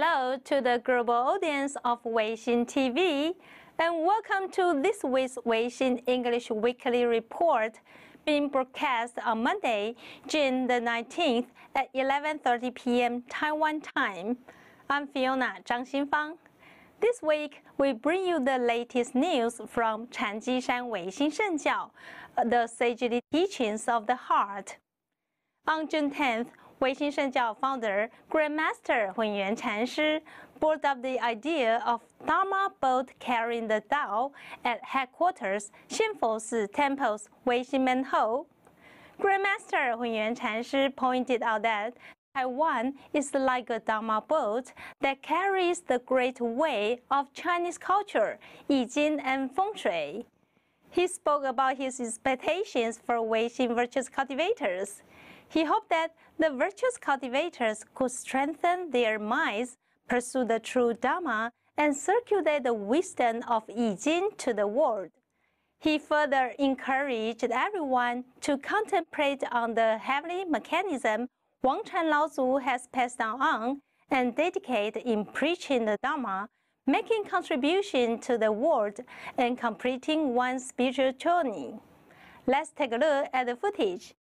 Hello to the global audience of Weixin TV, and welcome to this week's Weixin English Weekly Report, being broadcast on Monday, June the 19th at 11:30 p.m. Taiwan time. I'm Fiona Zhang Xinfang. This week, we bring you the latest news from Chanjishan Weixin Shengjiao, the sagely teachings of the heart. On June 10th, Weixin Shengjiao founder, Grandmaster Hunyuan Chanshi, brought up the idea of Dharma boat carrying the Tao at headquarters Xianfo Temple's Weixin Manhole. Grandmaster Hunyuan Chanshi pointed out that Taiwan is like a Dharma boat that carries the great way of Chinese culture, Yijing and Feng Shui. He spoke about his expectations for Weixin virtuous cultivators. He hoped that the virtuous cultivators could strengthen their minds, pursue the true Dharma, and circulate the wisdom of Yijing to the world. He further encouraged everyone to contemplate on the heavenly mechanism Wangchan Laozu has passed down on and dedicate in preaching the Dharma, making contribution to the world, and completing one's spiritual journey. Let's take a look at the footage.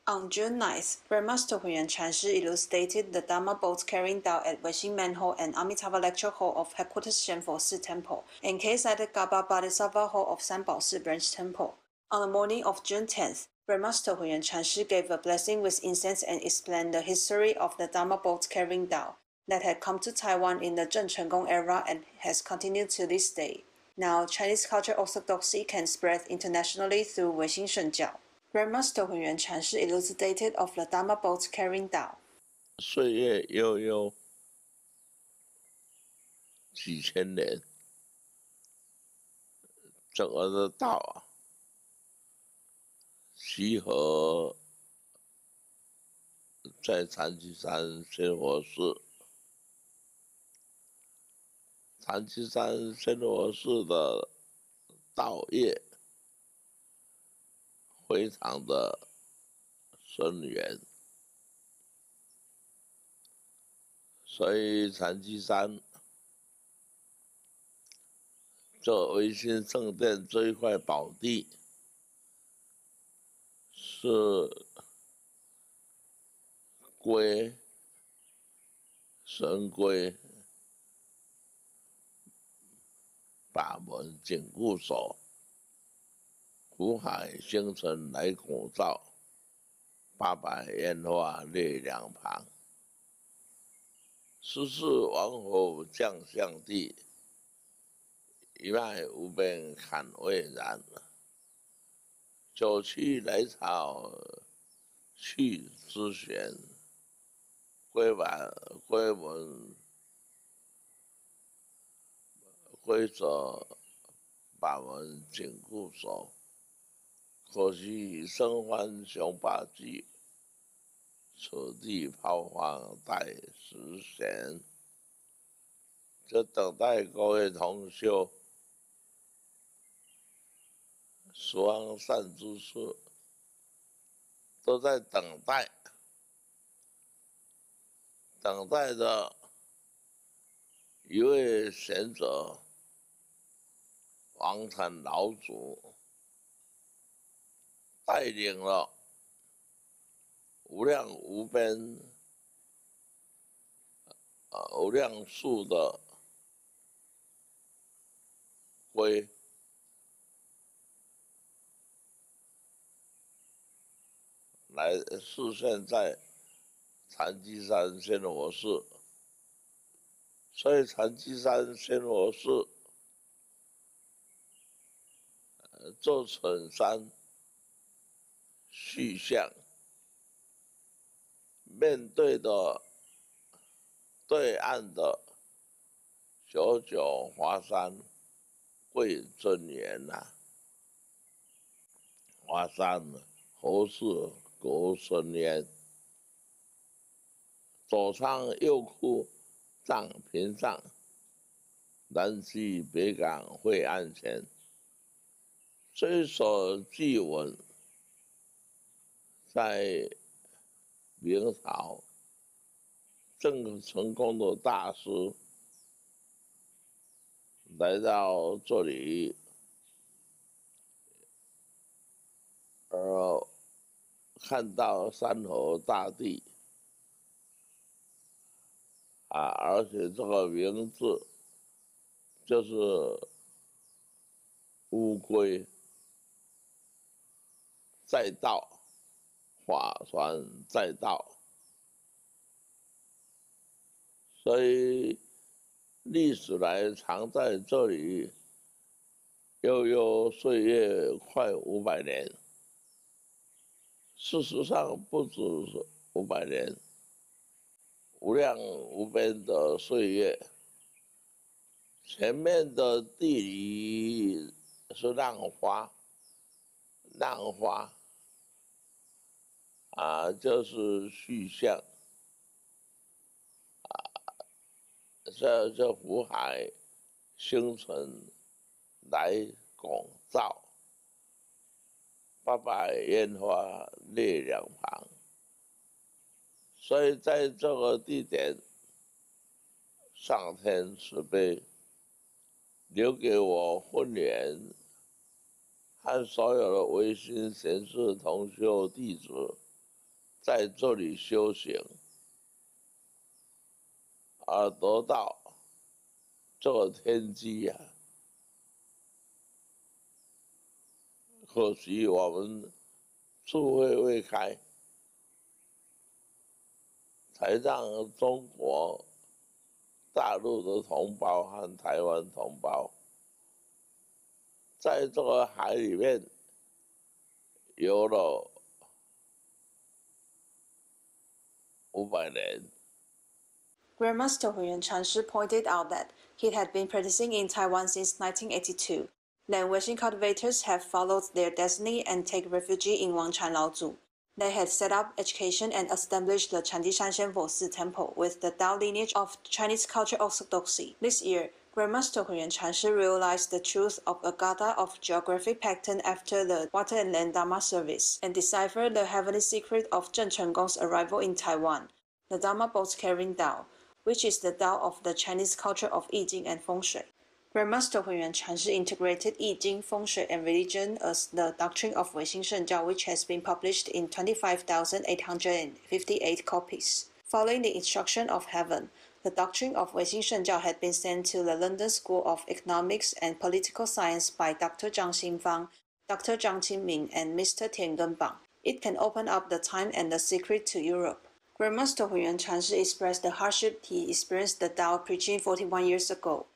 On June 9th, Grandmaster Hunyuan Chanshi elucidated the Dharma boat carrying Tao at Weixin Manhole and Amitabha Lecture Hall of Headquarters Xianfo Temple, and K-sided Gaba Bodhisattva Hall of Sanbaoshi Branch Temple. On the morning of June 10th, Grandmaster Hunyuan Chanshi gave a blessing with incense and explained the history of the Dharma boat carrying Tao that had come to Taiwan in the Zheng Chenggong era and has continued to this day. Now, Chinese culture orthodoxy can spread internationally through Weixin Shengjiao. Grandmaster Hunyuan Chanshi elucidated of the Dharma boat carrying Tao. 岁月悠悠，几千年，整个的道啊，集合在禅机山仙佛寺。禅机山仙佛寺的道业非常的深远，所以禅机山这唯心圣殿这一块宝地是归神归法门紧固守，苦海星辰来拱照，800烟花列两旁。十世王侯将相地，一脉无边坎蔚然。九曲来朝去之弦，归文归者把门紧固守。可惜生欢雄霸际，此地抛荒待时闲。就等待各位同修十方善知识都在等待着一位贤者王禅老祖带领了无量无边无量数的龟来示现在禅机山仙佛寺，所以禅机山仙佛寺做蠢山续相，面对的对岸的九九华山贵尊严呐，华山侯氏国孙焉，左仓右库藏屏上，南西北港惠安前，虽所记文在明朝郑成功的大师来到这里，看到山河大地而且这个名字就是乌龟载道，法船载道，所以历史来常在这里悠悠岁月快500年，事实上不止500年，无量无边的岁月。前面的地理是浪花，就是虚像，这湖海星辰来拱照，800烟花列两旁，所以在这个地点，上天慈悲，留给我婚缘和所有的唯心贤士同修弟子在这里修行，而得到这个天机可惜我们智慧未开，才让中国大陆的同胞和台湾同胞在这个海里面游了500年。 Grandmaster Huiyuan Chanshi pointed out that he had been practicing in Taiwan since 1982. Then Weixin cultivators have followed their destiny and take refuge in Wangshan Laozu. They had set up education and established the Chandishan Shenfo Temple with the Tao lineage of Chinese culture orthodoxy. This year, Grandmaster Huiyuan Chanshi realized the truth of a Gatha of geographic pattern after the Water and Land Dharma service, and deciphered the heavenly secret of Zheng Chengong's arrival in Taiwan, the Dharma boat carrying Tao, which is the Tao of the Chinese culture of Yijing and Feng Shui. Grandmaster Huiyuan Chanshi integrated Yijing, Feng Shui, and religion as the doctrine of Weixin Shengjiao, which has been published in 25,858 copies. Following the instruction of heaven, the doctrine of Weixin Shengjiao had been sent to the London School of Economics and Political Science by Dr. Zhang Xinfang, Dr. Zhang Qingming, and Mr. Tian Genbang. It can open up the time and the secret to Europe. Grandmaster Huiyuan Chanshi expressed the hardship he experienced the Tao preaching 41 years ago.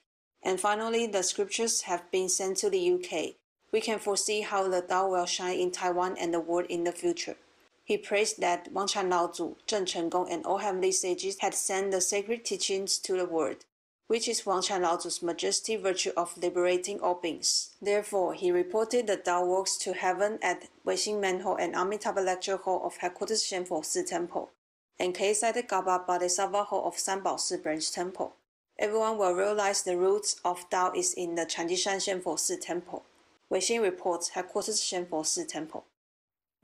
And finally, the scriptures have been sent to the UK. We can foresee how the Tao will shine in Taiwan and the world in the future. He praised that Wangshan Laozu, Zheng Chengong, and all heavenly sages had sent the sacred teachings to the world, which is Wangshan Laozu's majesty virtue of liberating all beings. Therefore, he reported the Tao works to heaven at Weixin Manhole and Amitabha Lecture Hall of Headquarters Shenfo Temple, and K-sided Gaba Bodhisattva Hall of Sanbao Branch Temple. Everyone will realize the roots of Tao is in the Chandishan Shenfo Temple. Weixin reports Headquarters Shenfo Temple.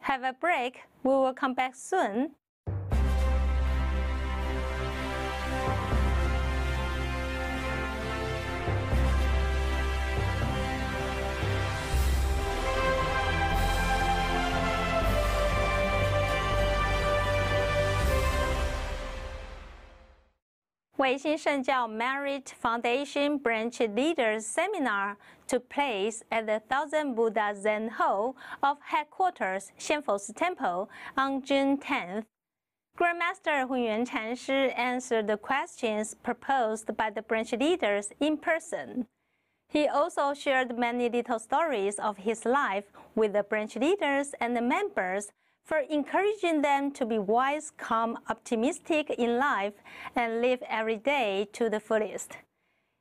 Have a break. We will come back soon. Weixin Shengjiao Merit Foundation Branch Leaders Seminar took place at the Thousand Buddha Zen Hall of Headquarters Shenfo Temple on June 10th. Grandmaster Huiyuan Chanshi answered the questions proposed by the branch leaders in person. He also shared many little stories of his life with the branch leaders and the members, for encouraging them to be wise, calm, optimistic in life, and live every day to the fullest.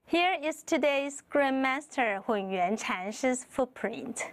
Here is today's Grandmaster Huiyuan Chanshi's footprint.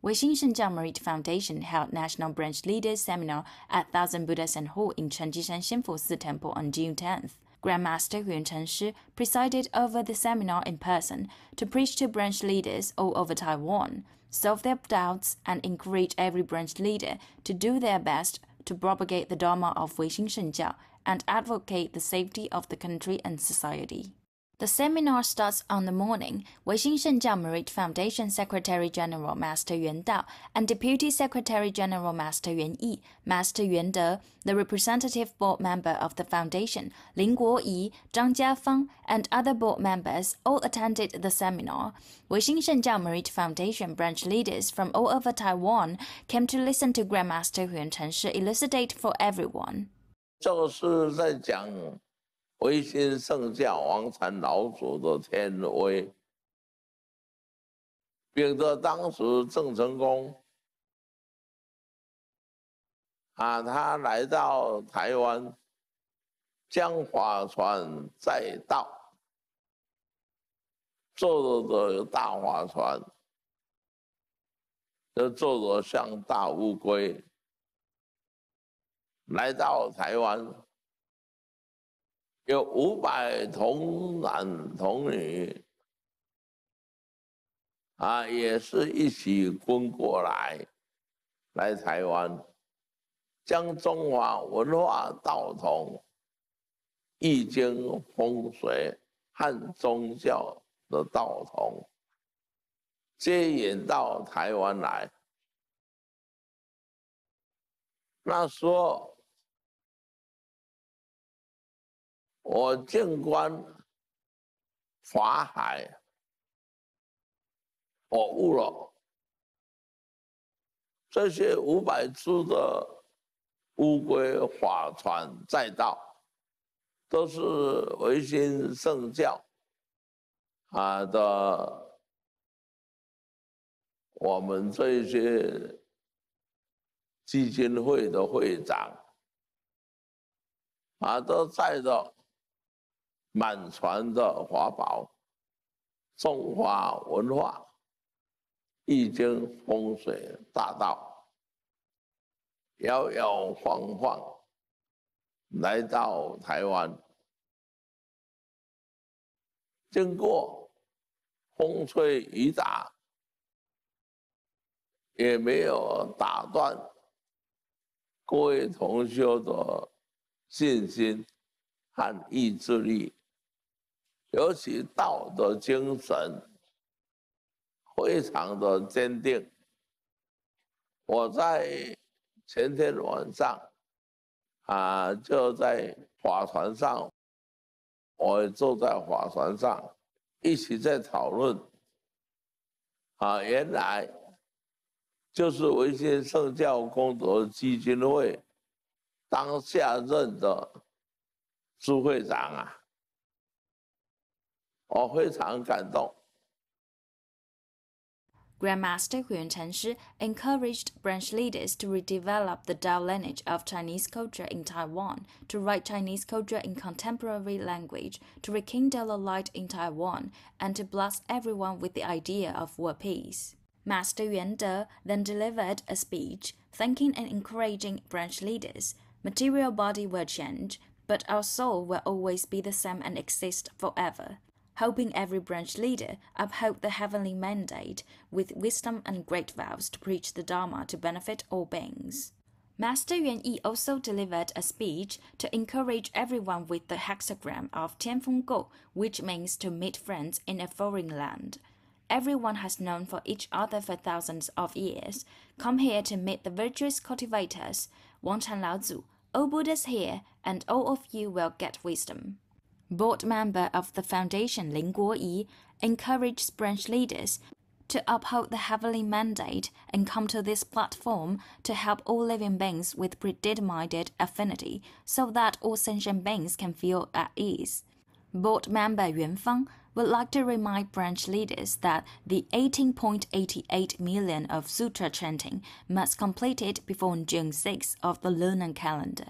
Weixin Shengjiao Merit Foundation held National Branch Leaders Seminar at Thousand Buddha Zen Hall in Chandishan Shenfo Temple on June 10th. Grandmaster Huiyuan Chanshi presided over the seminar in person to preach to branch leaders all over Taiwan, solve their doubts, and encourage every branch leader to do their best to propagate the Dharma of Weixin Shengjiao and advocate the safety of the country and society. The seminar starts on the morning. Weixin Shengjiao Merit Foundation Secretary General Master Yuan Dao and Deputy Secretary General Master Yuan Yi, Master Yuan De, the representative board member of the foundation, Lin Guoyi, Zhang Jiafang, and other board members all attended the seminar. Weixin Shengjiao Merit Foundation branch leaders from all over Taiwan came to listen to Grandmaster Huan Chenshi elucidate for everyone. 这是在讲唯心圣教王禅老祖的天威，秉着当时郑成功他来到台湾，将法船载道，坐着大法船，就坐着像大乌龟，来到台湾。有500童男童女也是一起跟过来台湾，将中华文化道统、易经风水和宗教的道统接引到台湾来。那时候我静观法海，我悟了，这些500只的乌龟法船载道，都是唯心圣教的我们这些基金会的会长都载着满船的法宝，中华文化、易经风水大道，摇摇晃晃来到台湾，经过风吹雨打，也没有打断各位同修的信心和意志力。尤其道的精神非常的坚定。我在前天晚上就在法船上，我坐在法船上，一起在讨论原来就是唯心圣教功德基金会当下任的朱会长我非常感动。Grandmaster Huan Chenshi encouraged branch leaders to redevelop the Dao lineage of Chinese culture in Taiwan, to write Chinese culture in contemporary language, to rekindle the light in Taiwan, and to bless everyone with the idea of world peace. Master Yuan De then delivered a speech, thanking and encouraging branch leaders. Material body will change, but our soul will always be the same and exist forever. Hoping every branch leader uphold the heavenly mandate with wisdom and great vows to preach the Dharma to benefit all beings. Master Yuan Yi also delivered a speech to encourage everyone with the hexagram of Tianfeng Gou, which means to meet friends in a foreign land. Everyone has known for each other for thousands of years. Come here to meet the virtuous cultivators, Wangchan Laozu. All Buddhas here, and all of you will get wisdom. Board member of the foundation Lin Guoyi encouraged branch leaders to uphold the heavenly mandate and come to this platform to help all living beings with predetermined affinity so that all sentient beings can feel at ease. Board member Yuan Fang would like to remind branch leaders that the 18.88 million of sutra chanting must complete it before June 6 of the lunar calendar.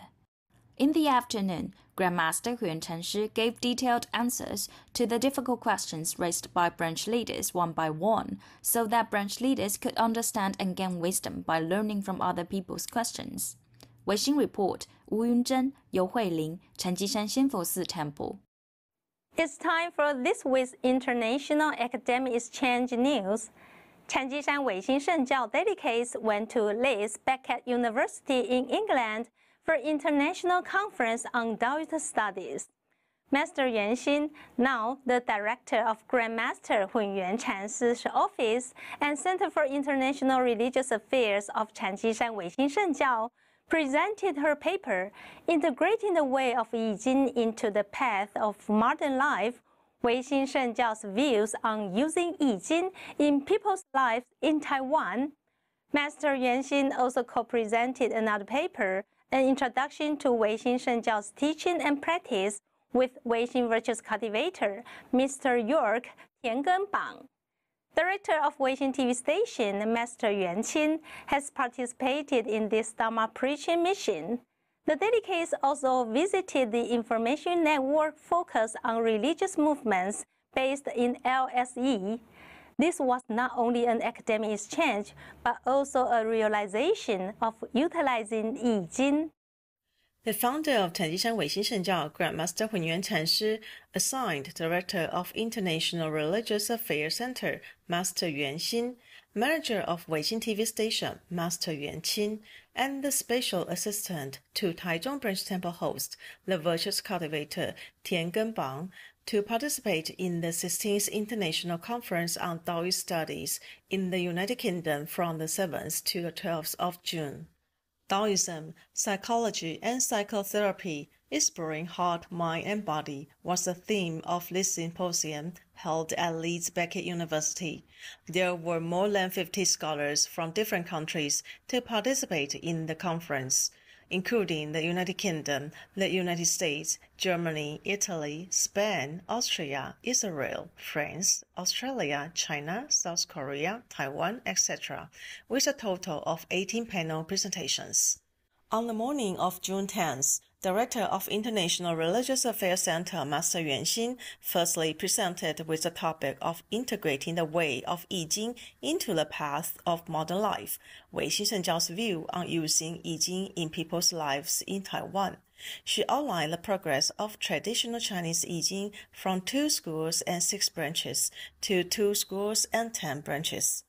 In the afternoon, Grandmaster Huan Chenshi gave detailed answers to the difficult questions raised by branch leaders one by one, so that branch leaders could understand and gain wisdom by learning from other people's questions. Weixin Report, Wu Yunzhen, You Huilin, Chenjishan Xinfu Temple. It's time for this week's International Academic Exchange News. Changjishan Weixin Shengjiao delegates went to Leeds Beckett University in England for international conference on Taoist studies. Master Yuan Xin, now the director of Grandmaster Hunyuan Chansi's office and Center for International Religious Affairs of Changjishan Weixin Shengjiao, presented her paper, Integrating the Way of Yi Jing into the Path of Modern Life, Weixin Shengjiao's views on using Yi Jing in people's lives in Taiwan. Master Yuan Xin also co-presented another paper, An Introduction to Weixin Shengjiao's Teaching and Practice, with Weixin Virtuous Cultivator, Mr. York Tiangenbang. Director of Weixin TV station, Master Yuan Qin, has participated in this Dharma preaching mission. The delegates also visited the information network focused on religious movements based in LSE. This was not only an academic exchange, but also a realization of utilizing Yi Jing. The founder of Changjishan Weixin Shengjiao, Grandmaster Hunyuan Chanshi, assigned Director of International Religious Affairs Center, Master Yuan Xin, Manager of Weixin TV Station, Master Yuan Qin, and the Special Assistant to Taichung Branch Temple host, the Virtuous Cultivator, Tiangenbang, to participate in the 16th International Conference on Taoist Studies in the United Kingdom from the 7th to the 12th of June. Taoism, Psychology, and Psychotherapy, Exploring Heart, Mind, and Body was the theme of this symposium held at Leeds Beckett University. There were more than 50 scholars from different countries to participate in the conference, including the United Kingdom, the United States, Germany, Italy, Spain, Austria, Israel, France, Australia, China, South Korea, Taiwan, etc., with a total of 18 panel presentations. On the morning of June 10th, Director of International Religious Affairs Center, Master Yuan Xin, firstly presented with the topic of integrating the way of Yi Jing into the path of modern life, Weixin Shengjiao's view on using Yi Jing in people's lives in Taiwan. She outlined the progress of traditional Chinese Yi Jing from 2 schools and 6 branches to 2 schools and 10 branches.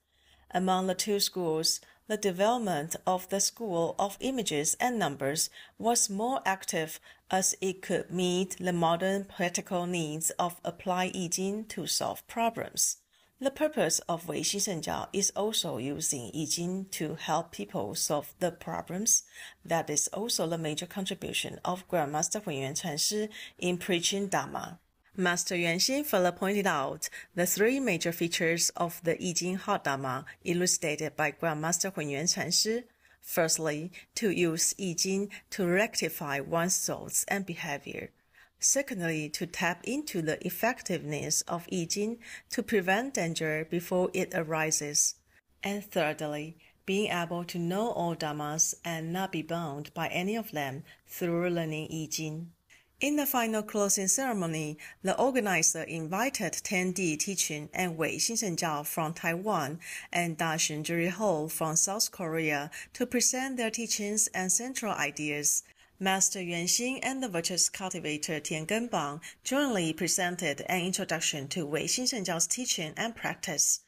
Among the 2 schools, the development of the School of Images and Numbers was more active as it could meet the modern practical needs of applied Yi Jing to solve problems. The purpose of Weixin Shengjiao is also using Yi Jing to help people solve the problems. That is also the major contribution of Grandmaster Hunyuan Chanshi in preaching Dharma. Master Yuan Xin further pointed out the 3 major features of the Yi Jing Heart Dharma elucidated by Grandmaster Hunyuan Chanshi. Firstly, to use Yi Jing to rectify one's thoughts and behavior. Secondly, to tap into the effectiveness of Yi Jing to prevent danger before it arises. And thirdly, being able to know all Dharmas and not be bound by any of them through learning Yi Jing. In the final closing ceremony, the organizer invited 10D Teaching and Weixin Shengjiao from Taiwan and Da Xunjuri Hall from South Korea to present their teachings and central ideas. Master Yuan Xin and the Virtuous Cultivator Tiangenbang jointly presented an introduction to Weixin Shengjiao's teaching and practice.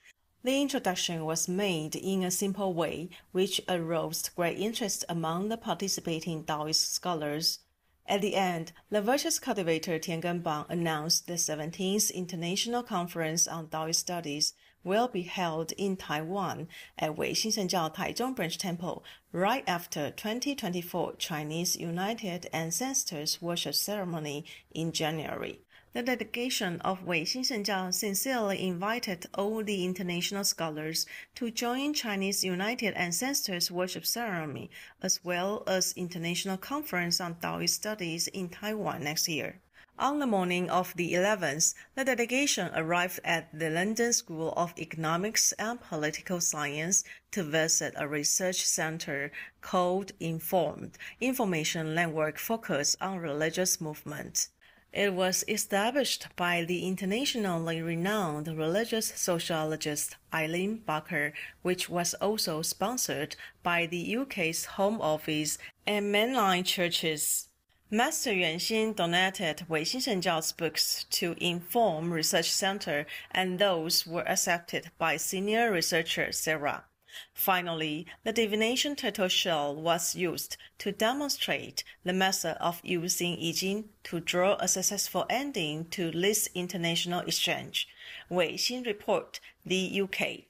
The introduction was made in a simple way, which aroused great interest among the participating Taoist scholars. At the end, the Virtuous Cultivator Tiangenbang announced the 17th International Conference on Taoist Studies will be held in Taiwan at Weixin Shengjiao Taichung Branch Temple right after 2024 Chinese United Ancestors Worship Ceremony in January. The delegation of Weixin Shengjiao sincerely invited all the international scholars to join Chinese United Ancestors Worship Ceremony, as well as International Conference on Taoist Studies in Taiwan next year. On the morning of the 11th, the delegation arrived at the London School of Economics and Political Science to visit a research center called Informed, Information Network focused on religious movement. It was established by the internationally renowned religious sociologist Eileen Barker, which was also sponsored by the UK's Home Office and mainline churches. Master Yuanxin donated Weixin Shengjiao's books to Inform Research Center, and those were accepted by senior researcher Sarah. Finally, the divination turtle shell was used to demonstrate the method of using Yijing to draw a successful ending to this international exchange. Weixin Report, the UK.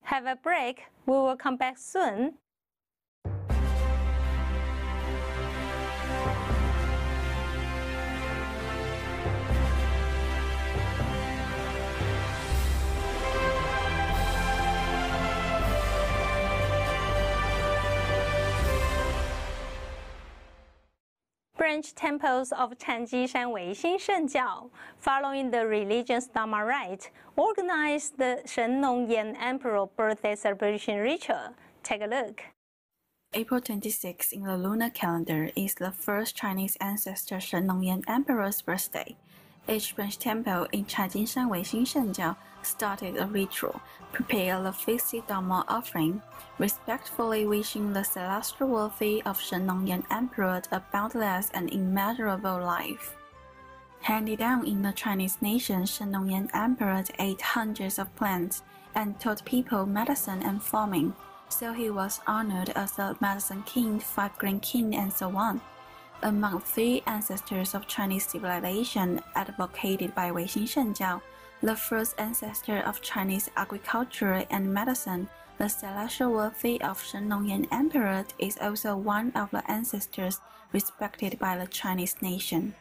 Have a break. We will come back soon. Branch temples of Chanjishan Weixin Shengjiao, following the religious Dharma rite, organized the Shen Nongyan Emperor birthday celebration ritual. Take a look. April 26 in the lunar calendar is the first Chinese ancestor Shen Nongyan Emperor's birthday. Each branch temple in Chanjishan Weixin Shengjiao started a ritual, prepared the feasty Dharma offering, respectfully wishing the celestial worthy of Shen Nongyan Emperor a boundless and immeasurable life. Handed down in the Chinese nation, Shen Nongyan Emperor ate hundreds of plants and taught people medicine and farming, so he was honored as the medicine king, 5 grand king, and so on. Among 3 ancestors of Chinese civilization advocated by Weixin Shengjiao, the first ancestor of Chinese agriculture and medicine, the celestial worthy of Shen Nongyan Emperor, is also one of the ancestors respected by the Chinese nation.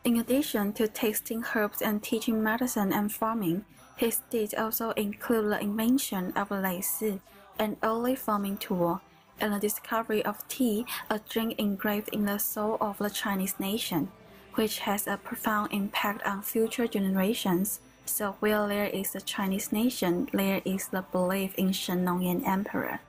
In addition to tasting herbs and teaching medicine and farming, his deeds also include the invention of Leici, an early farming tool, and the discovery of tea, a drink engraved in the soul of the Chinese nation, which has a profound impact on future generations. So where there is the Chinese nation, there is the belief in Shen Nongyan Emperor.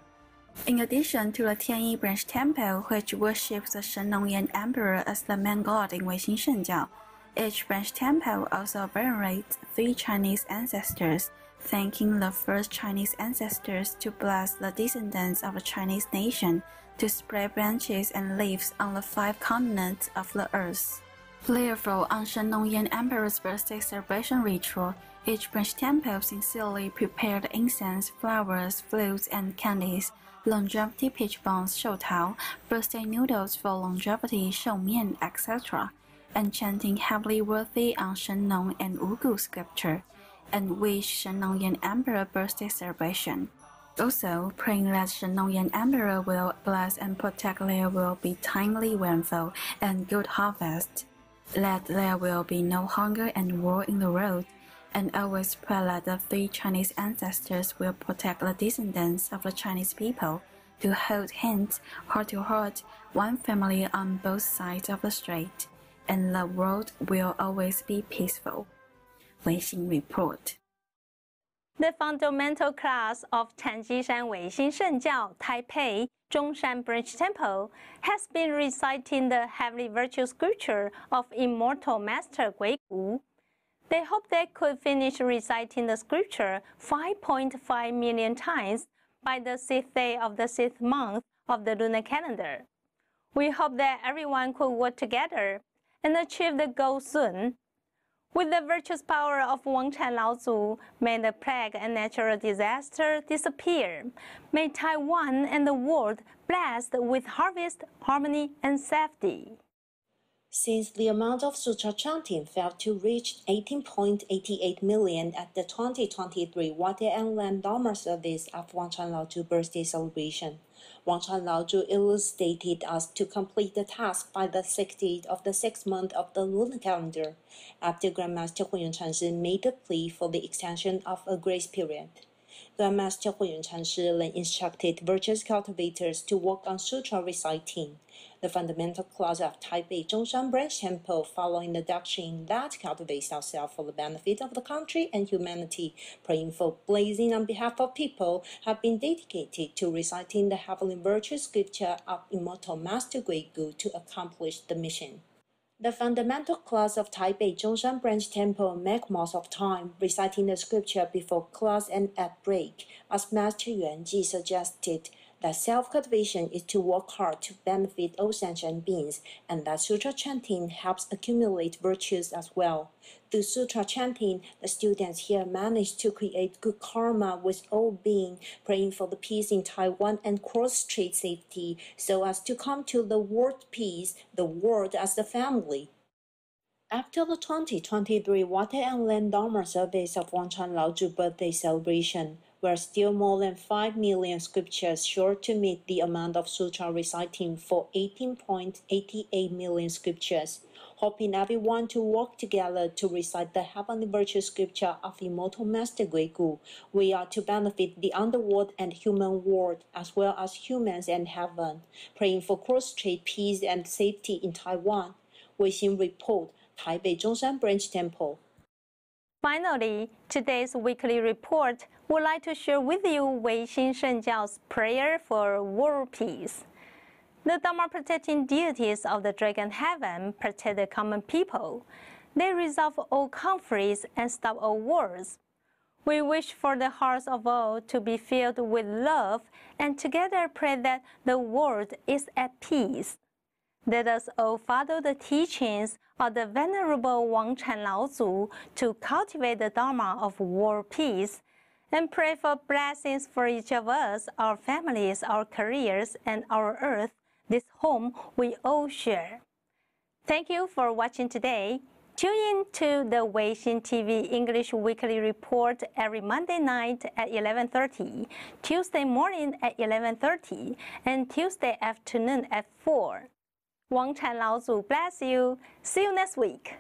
In addition to the Tianyi branch temple, which worships the Shen Nongyan Emperor as the main god in Weixin Shengjiao, each branch temple also venerates 3 Chinese ancestors, thanking the first Chinese ancestors to bless the descendants of the Chinese nation to spread branches and leaves on the 5 continents of the earth. Therefore, on Shen Nongyan Emperor's birthday celebration ritual, each branch temple sincerely prepared incense, flowers, fruits, and candies, longevity peach bones, shoutao, birthday noodles for longevity, shoumian, etc., and chanting heavily worthy on Shen Nong and Wugu scripture, and wish Shen Nongyan Emperor birthday celebration. Also, praying that Shen Nongyan Emperor will bless and protect there will be timely rainfall and good harvest, that there will be no hunger and war in the world, and always pray that the 3 Chinese ancestors will protect the descendants of the Chinese people to hold hands, heart to heart, one family on both sides of the strait, and the world will always be peaceful. Weixin Report. The fundamental class of Chanjishan Weixin Shengjiao Taipei Zhongshan Branch Temple has been reciting the heavenly virtue scripture of immortal Master Gui Gu. They hope they could finish reciting the scripture 5.5 million times by the 6th day of the 6th month of the lunar calendar. We hope that everyone could work together and achieve the goal soon. With the virtuous power of Wangshan Laozu, may the plague and natural disaster disappear. May Taiwan and the world blessed with harvest, harmony, and safety. Since the amount of sutra chanting failed to reach 18.88 million at the 2023 YTN Land Dharma service of Wangshan Laozu birthday celebration, Wangshan Laozu illustrated us to complete the task by the 16th of the 6th month of the lunar calendar, after Grandmaster Huiyuan Chanshi made a plea for the extension of a grace period. Grandmaster Huiyuan Chanshi then instructed virtuous cultivators to work on sutra reciting, the fundamental class of Taipei Zhongshan Branch Temple, following the doctrine that cultivates ourselves for the benefit of the country and humanity, praying for blessing on behalf of people, have been dedicated to reciting the heavenly virtue scripture of immortal Master Gui Gu to accomplish the mission. The fundamental class of Taipei Zhongshan Branch Temple make most of time reciting the scripture before class and at break, as Master Yuanji suggested. that self-cultivation is to work hard to benefit all sentient beings, and that sutra chanting helps accumulate virtues as well. Through sutra chanting, the students here manage to create good karma with all beings, praying for the peace in Taiwan and cross-strait safety, so as to come to the world peace, the world as the family. After the 2023 Water and Land Dharma Service of Wangchan Laozu birthday celebration, we are still more than 5 million scriptures short to meet the amount of sutra reciting for 18.88 million scriptures. Hoping everyone to work together to recite the heavenly virtue scripture of immortal Master Guigu, we are to benefit the underworld and human world, as well as humans and heaven, praying for cross-strait peace and safety in Taiwan. Weixin Report, Taipei Zhongshan Branch Temple. Finally, today's weekly report would like to share with you Weixin Shengjiao's prayer for world peace. The Dharma protecting deities of the Dragon Heaven protect the common people. They resolve all conflicts and stop all wars. We wish for the hearts of all to be filled with love and together pray that the world is at peace. Let us all follow the teachings of the Venerable Wangchan Laozu to cultivate the Dharma of world peace and pray for blessings for each of us, our families, our careers, and our earth, this home we all share. Thank you for watching today. Tune in to the Weixin TV English Weekly Report every Monday night at 11:30, Tuesday morning at 11:30, and Tuesday afternoon at 4. Wangchan Laozu bless you. See you next week.